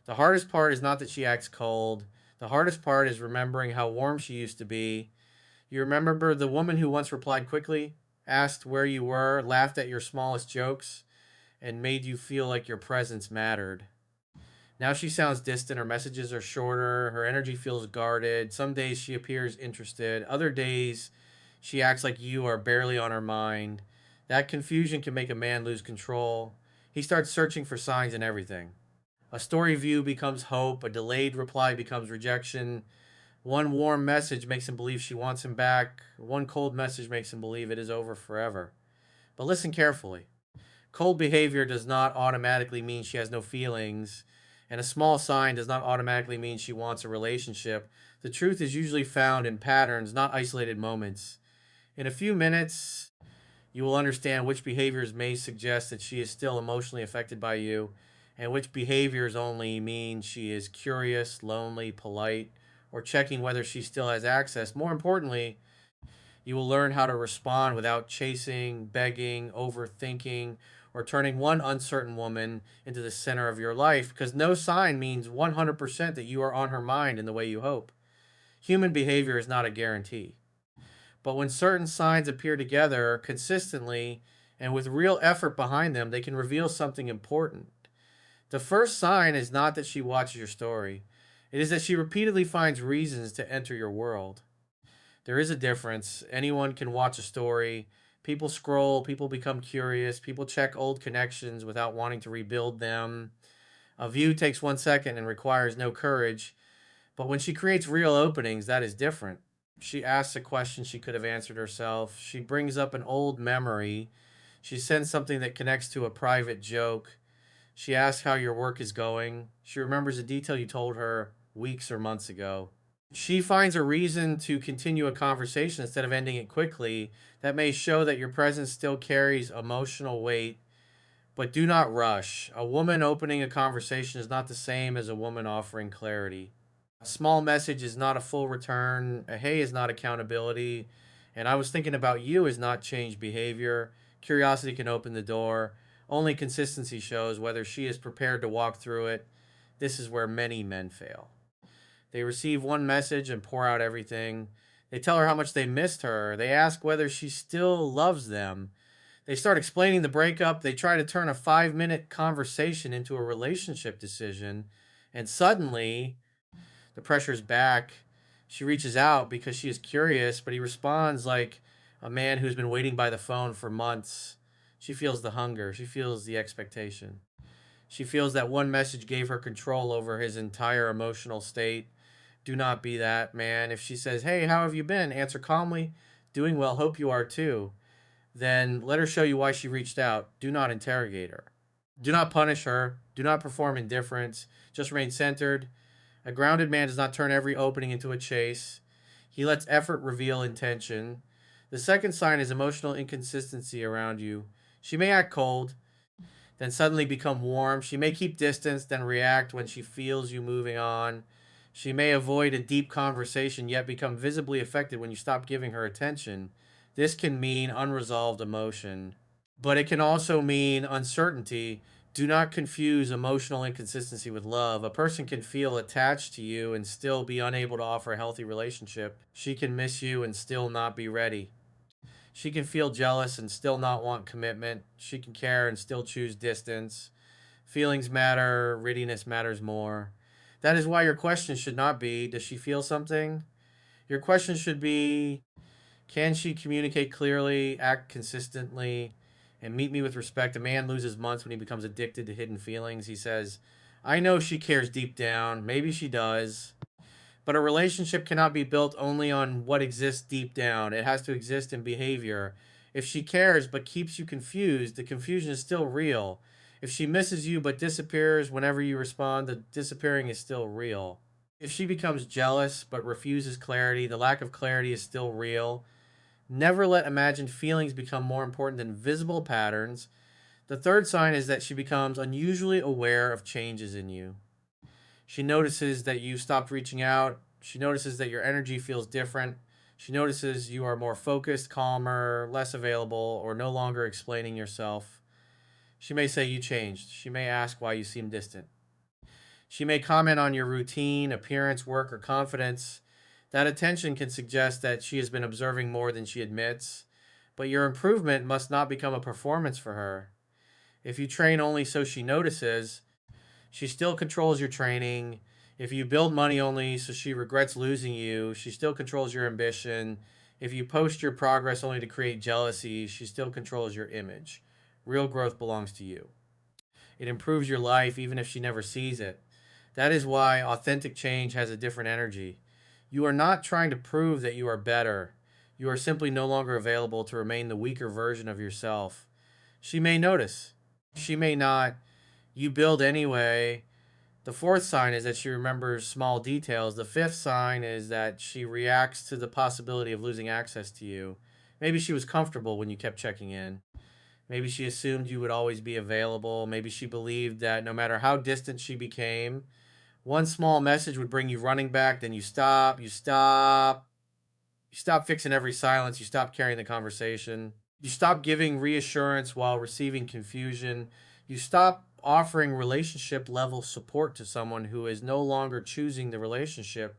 The hardest part is not that she acts cold. The hardest part is remembering how warm she used to be. You remember the woman who once replied quickly, asked where you were, laughed at your smallest jokes, and made you feel like your presence mattered. Now she sounds distant, her messages are shorter, her energy feels guarded. Some days she appears interested, other days she acts like you are barely on her mind. That confusion can make a man lose control. He starts searching for signs in everything. A story view becomes hope, a delayed reply becomes rejection. One warm message makes him believe she wants him back, one cold message makes him believe it is over forever. But listen carefully. Cold behavior does not automatically mean she has no feelings, and a small sign does not automatically mean she wants a relationship. The truth is usually found in patterns, not isolated moments. In a few minutes, you will understand which behaviors may suggest that she is still emotionally affected by you, and which behaviors only mean she is curious, lonely, polite, or checking whether she still has access. More importantly, you will learn how to respond without chasing, begging, overthinking, or turning one uncertain woman into the center of your life, because no sign means 100% that you are on her mind in the way you hope. Human behavior is not a guarantee. But when certain signs appear together consistently and with real effort behind them, they can reveal something important. The first sign is not that she watches your story, it is that she repeatedly finds reasons to enter your world. There is a difference. Anyone can watch a story. People scroll, people become curious, people check old connections without wanting to rebuild them. A view takes 1 second and requires no courage, but when she creates real openings, that is different. She asks a question she could have answered herself. She brings up an old memory. She sends something that connects to a private joke. She asks how your work is going. She remembers a detail you told her weeks or months ago. She finds a reason to continue a conversation instead of ending it quickly. That may show that your presence still carries emotional weight, but do not rush. A woman opening a conversation is not the same as a woman offering clarity. A small message is not a full return. A hey is not accountability. And I was thinking about you is not change behavior. Curiosity can open the door. Only consistency shows whether she is prepared to walk through it. This is where many men fail. They receive one message and pour out everything. They tell her how much they missed her. They ask whether she still loves them. They start explaining the breakup. They try to turn a 5 minute conversation into a relationship decision. And suddenly, the pressure's back. She reaches out because she is curious, but he responds like a man who's been waiting by the phone for months. She feels the hunger. She feels the expectation. She feels that one message gave her control over his entire emotional state. Do not be that man. If she says, hey, how have you been? Answer calmly, doing well, hope you are too. Then let her show you why she reached out. Do not interrogate her. Do not punish her. Do not perform indifference. Just remain centered. A grounded man does not turn every opening into a chase. He lets effort reveal intention. The second sign is emotional inconsistency around you. She may act cold, then suddenly become warm. She may keep distance, then react when she feels you moving on. She may avoid a deep conversation, yet become visibly affected when you stop giving her attention. This can mean unresolved emotion, but it can also mean uncertainty. Do not confuse emotional inconsistency with love. A person can feel attached to you and still be unable to offer a healthy relationship. She can miss you and still not be ready. She can feel jealous and still not want commitment. She can care and still choose distance. Feelings matter, readiness matters more. That is why your question should not be, does she feel something? Your question should be, can she communicate clearly, act consistently, and meet me with respect? A man loses months when he becomes addicted to hidden feelings. He says, I know she cares deep down. Maybe she does. But a relationship cannot be built only on what exists deep down. It has to exist in behavior. If she cares but keeps you confused, the confusion is still real. If she misses you but disappears whenever you respond, the disappearing is still real. If she becomes jealous but refuses clarity, the lack of clarity is still real. Never let imagined feelings become more important than visible patterns. The third sign is that she becomes unusually aware of changes in you. She notices that you stopped reaching out. She notices that your energy feels different. She notices you are more focused, calmer, less available, or no longer explaining yourself. She may say you changed. She may ask why you seem distant. She may comment on your routine, appearance, work, or confidence. That attention can suggest that she has been observing more than she admits, but your improvement must not become a performance for her. If you train only so she notices, she still controls your training. If you build money only so she regrets losing you, she still controls your ambition. If you post your progress only to create jealousy, she still controls your image. Real growth belongs to you. It improves your life even if she never sees it. That is why authentic change has a different energy. You are not trying to prove that you are better. You are simply no longer available to remain the weaker version of yourself. She may notice. She may not. You build anyway. The fourth sign is that she remembers small details. The fifth sign is that she reacts to the possibility of losing access to you. Maybe she was comfortable when you kept checking in. Maybe she assumed you would always be available. Maybe she believed that no matter how distant she became, one small message would bring you running back. Then you stop fixing every silence. You stop carrying the conversation. You stop giving reassurance while receiving confusion. You stop offering relationship level support to someone who is no longer choosing the relationship.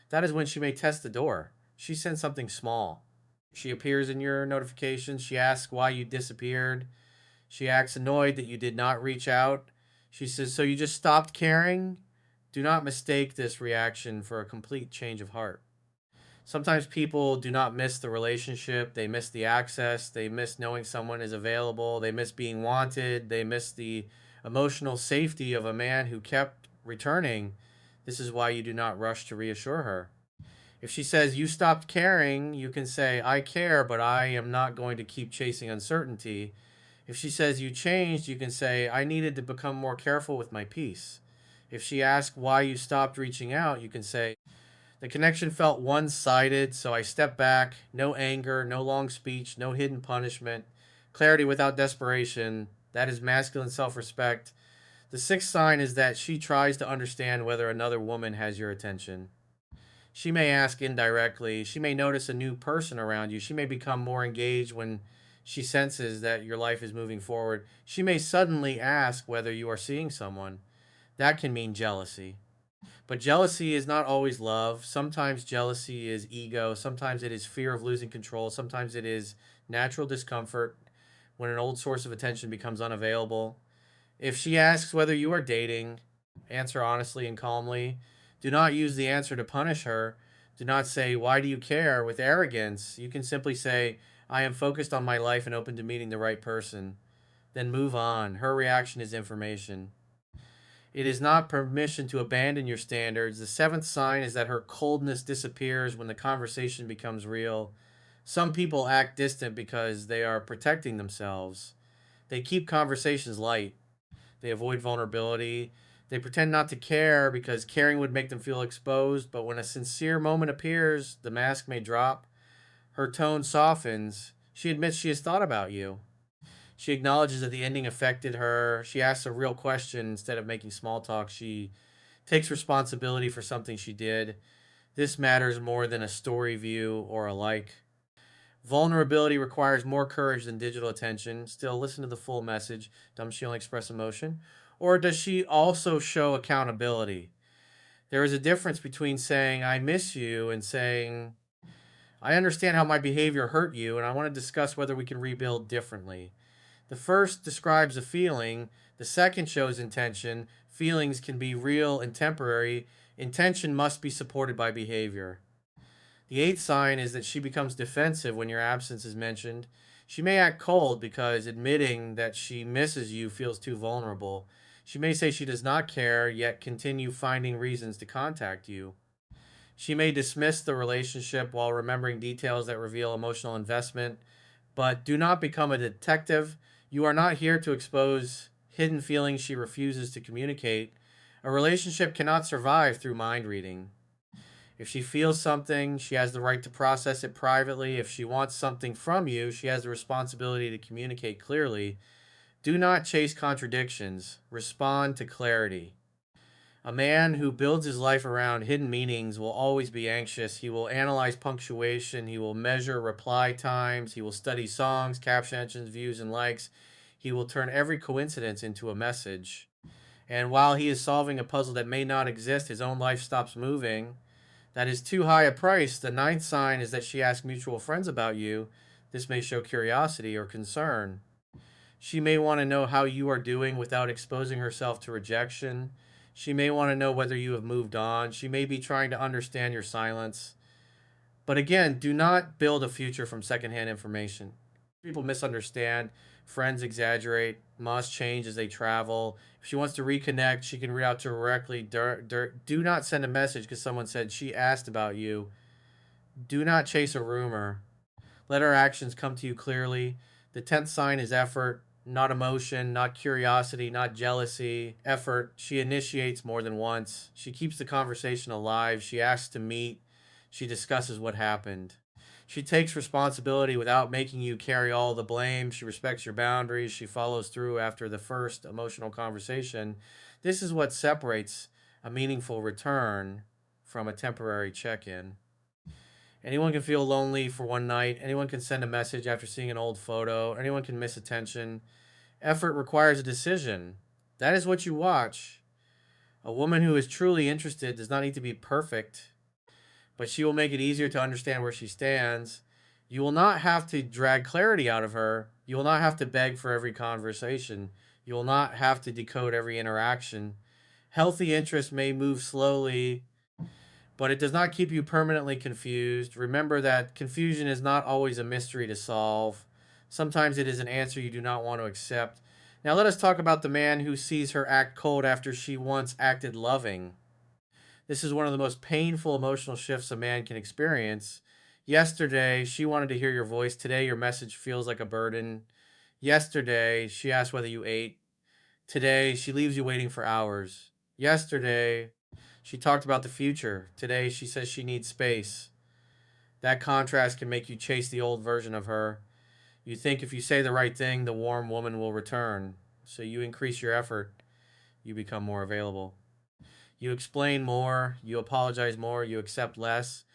That is when she may test the door. She sends something small. She appears in your notifications. She asks why you disappeared. She acts annoyed that you did not reach out. She says, "So you just stopped caring?" Do not mistake this reaction for a complete change of heart. Sometimes people do not miss the relationship, they miss the access, they miss knowing someone is available, they miss being wanted, they miss the emotional safety of a man who kept returning. This is why you do not rush to reassure her. If she says you stopped caring, you can say, "I care, but I am not going to keep chasing uncertainty." If she says you changed, you can say, "I needed to become more careful with my peace." If she asks why you stopped reaching out, you can say, "The connection felt one sided, so I stepped back. No anger, no long speech, no hidden punishment. Clarity without desperation. That is masculine self respect." The sixth sign is that she tries to understand whether another woman has your attention. She may ask indirectly. She may notice a new person around you. She may become more engaged when she senses that your life is moving forward. She may suddenly ask whether you are seeing someone. That can mean jealousy. But jealousy is not always love. Sometimes jealousy is ego. Sometimes it is fear of losing control. Sometimes it is natural discomfort when an old source of attention becomes unavailable. If she asks whether you are dating, answer honestly and calmly. Do not use the answer to punish her. Do not say, "Why do you care?" with arrogance. You can simply say, "I am focused on my life and open to meeting the right person." Then move on. Her reaction is information. It is not permission to abandon your standards. The seventh sign is that her coldness disappears when the conversation becomes real. Some people act distant because they are protecting themselves. They keep conversations light. They avoid vulnerability. They pretend not to care because caring would make them feel exposed. But when a sincere moment appears, the mask may drop. Her tone softens. She admits she has thought about you. She acknowledges that the ending affected her. She asks a real question instead of making small talk. She takes responsibility for something she did. This matters more than a story view or a like. Vulnerability requires more courage than digital attention. Still, listen to the full message. Does she only express emotion? Or does she also show accountability? There is a difference between saying, "I miss you," and saying, "I understand how my behavior hurt you, and I want to discuss whether we can rebuild differently." The first describes a feeling, the second shows intention. Feelings can be real and temporary. Intention must be supported by behavior. The eighth sign is that she becomes defensive when your absence is mentioned. She may act cold because admitting that she misses you feels too vulnerable. She may say she does not care, yet continue finding reasons to contact you. She may dismiss the relationship while remembering details that reveal emotional investment. But do not become a detective. You are not here to expose hidden feelings she refuses to communicate. A relationship cannot survive through mind reading. If she feels something, she has the right to process it privately. If she wants something from you, she has the responsibility to communicate clearly. Do not chase contradictions, respond to clarity. A man who builds his life around hidden meanings will always be anxious. He will analyze punctuation. He will measure reply times. He will study songs, caption engines, views, and likes. He will turn every coincidence into a message. And while he is solving a puzzle that may not exist, his own life stops moving. That is too high a price. The ninth sign is that she asks mutual friends about you. This may show curiosity or concern. She may want to know how you are doing without exposing herself to rejection. She may want to know whether you have moved on. She may be trying to understand your silence. But again, do not build a future from secondhand information. People misunderstand. Friends exaggerate. Must change as they travel. If she wants to reconnect, she can reach out directly. Do not send a message because someone said she asked about you. Do not chase a rumor. Let her actions come to you clearly. The 10th sign is effort, not emotion, not curiosity, not jealousy. Effort. She initiates more than once. She keeps the conversation alive. She asks to meet. She discusses what happened. She takes responsibility without making you carry all the blame. She respects your boundaries. She follows through after the first emotional conversation. This is what separates a meaningful return from a temporary check in. Anyone can feel lonely for one night. Anyone can send a message after seeing an old photo. Anyone can miss attention. Effort requires a decision. That is what you watch. A woman who is truly interested does not need to be perfect, but she will make it easier to understand where she stands. You will not have to drag clarity out of her. You will not have to beg for every conversation. You will not have to decode every interaction. Healthy interest may move slowly, but it does not keep you permanently confused. Remember that confusion is not always a mystery to solve. Sometimes it is an answer you do not want to accept. Now, let us talk about the man who sees her act cold after she once acted loving. This is one of the most painful emotional shifts a man can experience. Yesterday, she wanted to hear your voice. Today, your message feels like a burden. Yesterday, she asked whether you ate. Today, she leaves you waiting for hours. Yesterday, she talked about the future. Today, she says she needs space. That contrast can make you chase the old version of her. You think if you say the right thing, the warm woman will return. So you increase your effort. You become more available. You explain more. You apologize more. You accept less.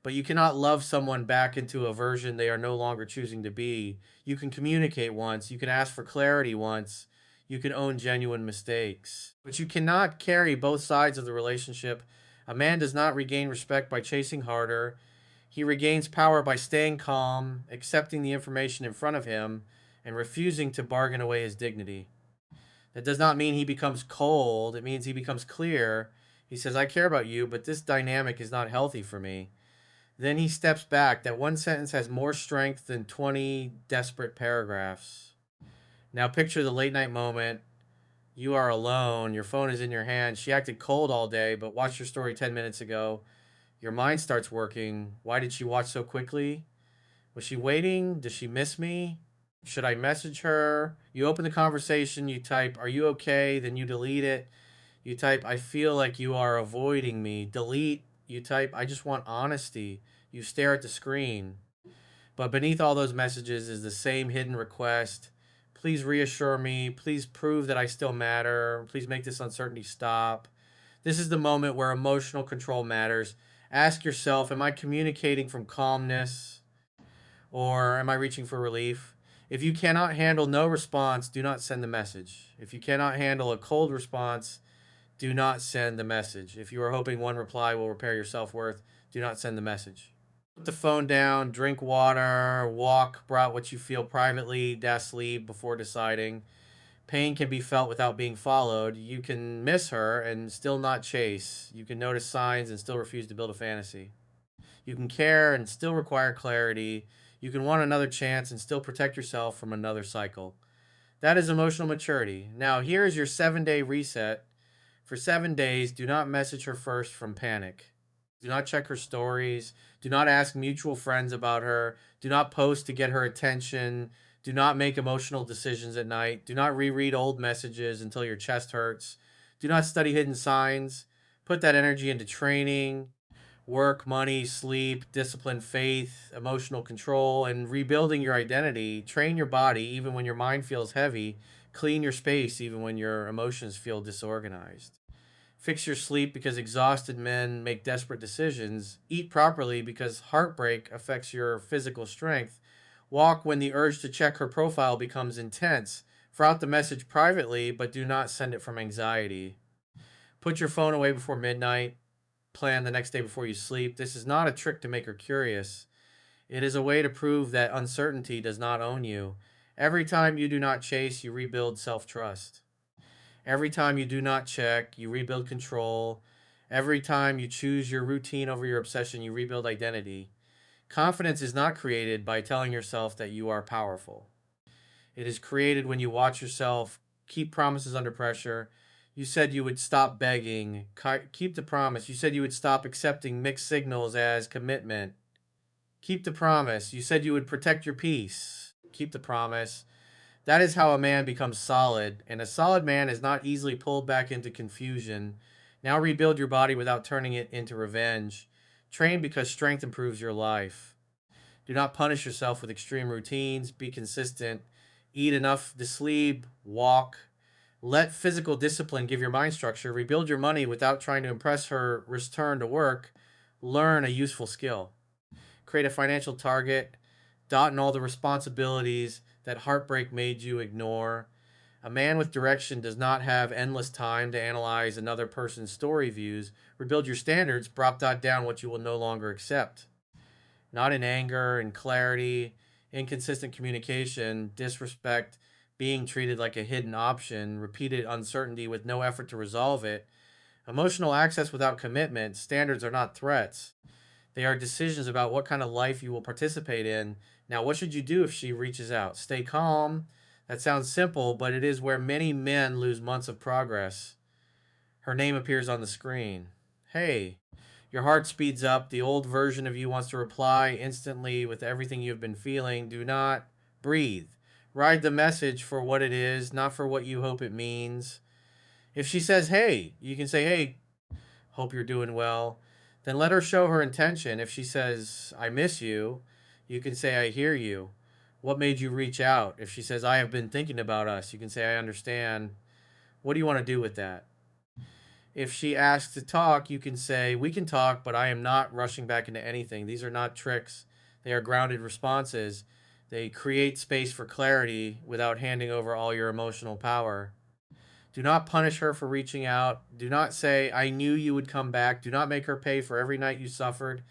But you cannot love someone back into a version they are no longer choosing to be. You can communicate once. You can ask for clarity once. You can own genuine mistakes. But you cannot carry both sides of the relationship. A man does not regain respect by chasing harder. He regains power by staying calm, accepting the information in front of him, and refusing to bargain away his dignity. That does not mean he becomes cold. It means he becomes clear. He says, I care about you, but this dynamic is not healthy for me. Then he steps back. That one sentence has more strength than 20 desperate paragraphs. Now picture the late night moment. You are alone. Your phone is in your hand. She acted cold all day, but watched your story 10 minutes ago. Your mind starts working. Why did she watch so quickly? Was she waiting? Does she miss me? Should I message her? You open the conversation, you type, Are you okay? Then you delete it. You type, I feel like you are avoiding me. Delete. You type, I just want honesty. You stare at the screen. But beneath all those messages is the same hidden request. Please reassure me. Please prove that I still matter. Please make this uncertainty stop. This is the moment where emotional control matters. Ask yourself, am I communicating from calmness or am I reaching for relief? If you cannot handle no response, do not send the message. If you cannot handle a cold response, do not send the message. If you are hoping one reply will repair your self worth, do not send the message. Put the phone down, drink water, walk about what you feel privately, sleep before deciding. Pain can be felt without being followed. You can miss her and still not chase. You can notice signs and still refuse to build a fantasy. You can care and still require clarity. You can want another chance and still protect yourself from another cycle. That is emotional maturity. Now, here is your 7-day reset. For 7 days, do not message her first from panic. Do not check her stories. Do not ask mutual friends about her. Do not post to get her attention. Do not make emotional decisions at night. Do not reread old messages until your chest hurts. Do not study hidden signs. Put that energy into training, work, money, sleep, discipline, faith, emotional control, and rebuilding your identity. Train your body even when your mind feels heavy. Clean your space even when your emotions feel disorganized. Fix your sleep because exhausted men make desperate decisions. Eat properly because heartbreak affects your physical strength. Walk when the urge to check her profile becomes intense. Route the message privately, but do not send it from anxiety. Put your phone away before midnight. Plan the next day before you sleep. This is not a trick to make her curious. It is a way to prove that uncertainty does not own you. Every time you do not chase, you rebuild self trust. Every time you do not check, you rebuild control. Every time you choose your routine over your obsession, you rebuild identity. Confidence is not created by telling yourself that you are powerful. It is created when you watch yourself keep promises under pressure. You said you would stop begging. Keep the promise. You said you would stop accepting mixed signals as commitment. Keep the promise. You said you would protect your peace. Keep the promise. That is how a man becomes solid, and a solid man is not easily pulled back into confusion. Now rebuild your body without turning it into revenge. Train because strength improves your life. Do not punish yourself with extreme routines. Be consistent. Eat enough to sleep. Walk. Let physical discipline give your mind structure. Rebuild your money without trying to impress her. Return to work. Learn a useful skill. Create a financial target. Dot in all the responsibilities that heartbreak made you ignore. A man with direction does not have endless time to analyze another person's story views. Rebuild your standards. Dot down what you will no longer accept. Not in anger and clarity, inconsistent communication, disrespect, being treated like a hidden option, repeated uncertainty with no effort to resolve it. Emotional access without commitment. Standards are not threats. They are decisions about what kind of life you will participate in. Now, what should you do if she reaches out? Stay calm. That sounds simple, but it is where many men lose months of progress. Her name appears on the screen. Hey, your heart speeds up. The old version of you wants to reply instantly with everything you've been feeling. Do not breathe. Ride the message for what it is, not for what you hope it means. If she says, hey, you can say, hey, hope you're doing well. Then let her show her intention. If she says, I miss you, you can say, I hear you. What made you reach out? If she says, I have been thinking about us, you can say, I understand. What do you want to do with that? If she asks to talk, you can say, we can talk, but I am not rushing back into anything. These are not tricks, they are grounded responses. They create space for clarity without handing over all your emotional power. Do not punish her for reaching out. Do not say, I knew you would come back. Do not make her pay for every night you suffered.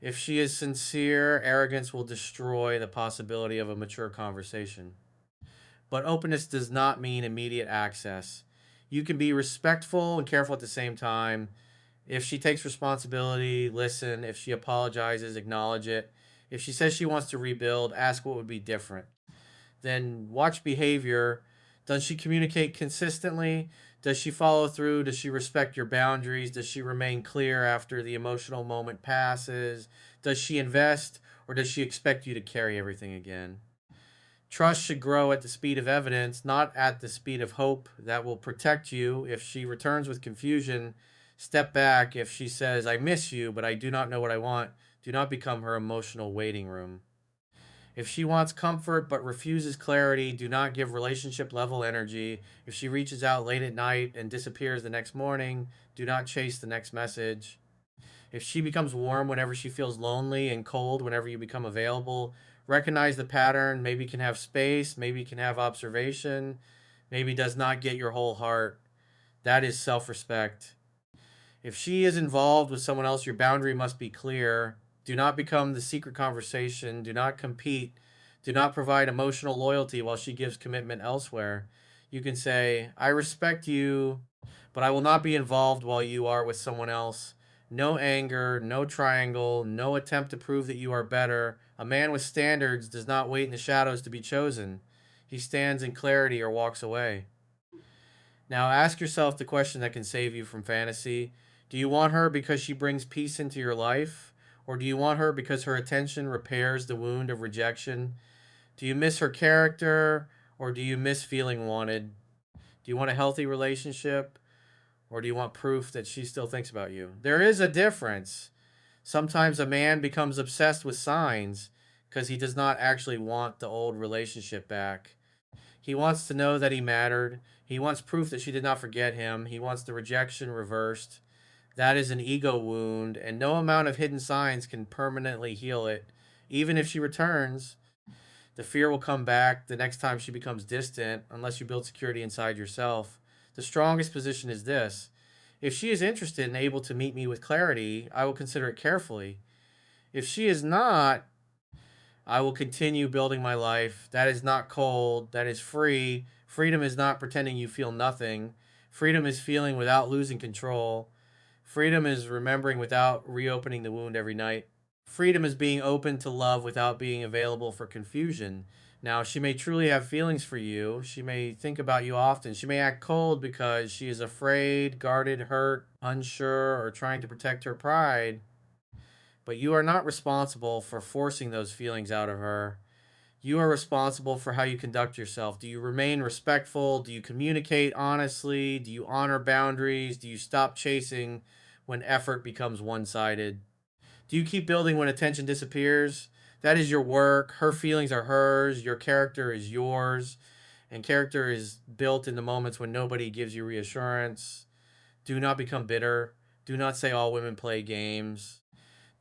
If she is sincere, arrogance will destroy the possibility of a mature conversation. But openness does not mean immediate access. You can be respectful and careful at the same time. If she takes responsibility, listen. If she apologizes, acknowledge it. If she says she wants to rebuild, ask what would be different. Then watch behavior. Does she communicate consistently? Does she follow through? Does she respect your boundaries? Does she remain clear after the emotional moment passes? Does she invest or does she expect you to carry everything again? Trust should grow at the speed of evidence, not at the speed of hope. That will protect you. If she returns with confusion, step back. If she says, I miss you, but I do not know what I want, do not become her emotional waiting room. If she wants comfort but refuses clarity, do not give relationship level energy. If she reaches out late at night and disappears the next morning, do not chase the next message. If she becomes warm whenever she feels lonely and cold whenever you become available, recognize the pattern. Maybe can have space, maybe can have observation, maybe does not get your whole heart. That is self respect. If she is involved with someone else, your boundary must be clear. Do not become the secret conversation. Do not compete. Do not provide emotional loyalty while she gives commitment elsewhere. You can say, I respect you, but I will not be involved while you are with someone else. No anger, no triangle, no attempt to prove that you are better. A man with standards does not wait in the shadows to be chosen. He stands in clarity or walks away. Now ask yourself the question that can save you from fantasy. Do you want her because she brings peace into your life? Or do you want her because her attention repairs the wound of rejection? Do you miss her character? Or do you miss feeling wanted? Do you want a healthy relationship? Or do you want proof that she still thinks about you? There is a difference. Sometimes a man becomes obsessed with signs because he does not actually want the old relationship back. He wants to know that he mattered. He wants proof that she did not forget him. He wants the rejection reversed. That is an ego wound, and no amount of hidden signs can permanently heal it. Even if she returns, The fear will come back the next time she becomes distant unless you build security inside yourself. The strongest position is this: if she is interested and able to meet me with clarity, I will consider it carefully. If she is not, I will continue building my life. That is not cold. That is free. Freedom is not pretending you feel nothing. Freedom is feeling without losing control. Freedom is remembering without reopening the wound every night. Freedom is being open to love without being available for confusion. Now, she may truly have feelings for you. She may think about you often. She may act cold because she is afraid, guarded, hurt, unsure, or trying to protect her pride. But you are not responsible for forcing those feelings out of her. You are responsible for how you conduct yourself. Do you remain respectful? Do you communicate honestly? Do you honor boundaries? Do you stop chasing when effort becomes one sided? Do you keep building when attention disappears? That is your work. Her feelings are hers. Your character is yours. And character is built in the moments when nobody gives you reassurance. Do not become bitter. Do not say all women play games.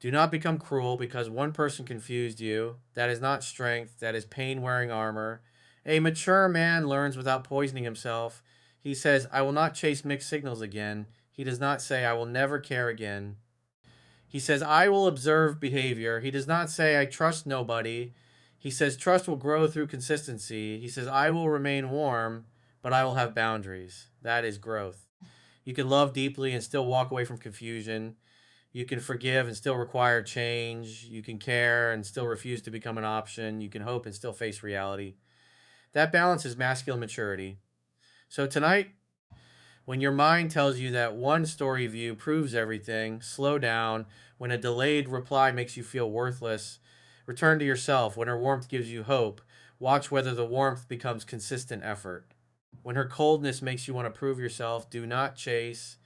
Do not become cruel because one person confused you. That is not strength, that is pain wearing armor. A mature man learns without poisoning himself. He says, I will not chase mixed signals again. He does not say, I will never care again. He says, I will observe behavior. He does not say, I trust nobody. He says, trust will grow through consistency. He says, I will remain warm, but I will have boundaries. That is growth. You can love deeply and still walk away from confusion. You can forgive and still require change. You can care and still refuse to become an option. You can hope and still face reality. That balance is masculine maturity. So tonight, when your mind tells you that one story view proves everything, slow down. When a delayed reply makes you feel worthless, return to yourself. When her warmth gives you hope, watch whether the warmth becomes consistent effort. When her coldness makes you want to prove yourself, do not chase.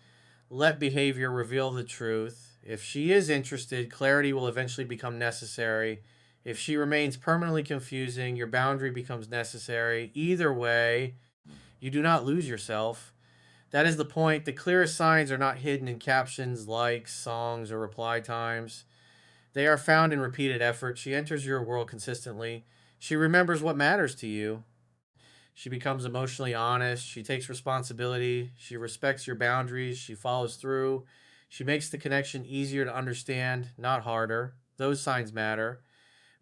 Let behavior reveal the truth. If she is interested, clarity will eventually become necessary. If she remains permanently confusing, your boundary becomes necessary. Either way, you do not lose yourself. That is the point. The clearest signs are not hidden in captions, likes, songs, or reply times. They are found in repeated effort. She enters your world consistently. She remembers what matters to you. She becomes emotionally honest. She takes responsibility. She respects your boundaries. She follows through. She makes the connection easier to understand, not harder. Those signs matter.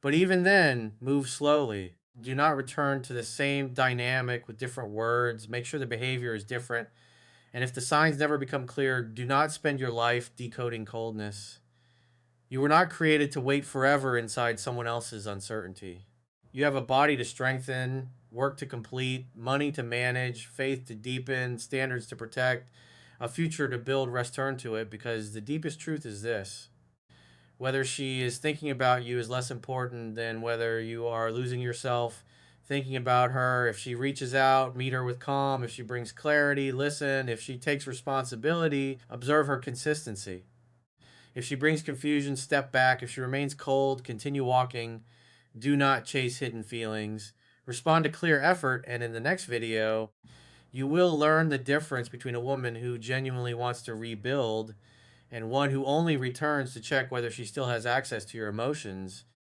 But even then, move slowly. Do not return to the same dynamic with different words. Make sure the behavior is different. And if the signs never become clear, do not spend your life decoding coldness. You were not created to wait forever inside someone else's uncertainty. You have a body to strengthen, work to complete, money to manage, faith to deepen, standards to protect, a future to build, rest, turn to it, because the deepest truth is this: whether she is thinking about you is less important than whether you are losing yourself thinking about her. If she reaches out, meet her with calm. If she brings clarity, listen. If she takes responsibility, observe her consistency. If she brings confusion, step back. If she remains cold, continue walking. Do not chase hidden feelings. Respond to clear effort. And in the next video, you will learn the difference between a woman who genuinely wants to rebuild and one who only returns to check whether she still has access to your emotions.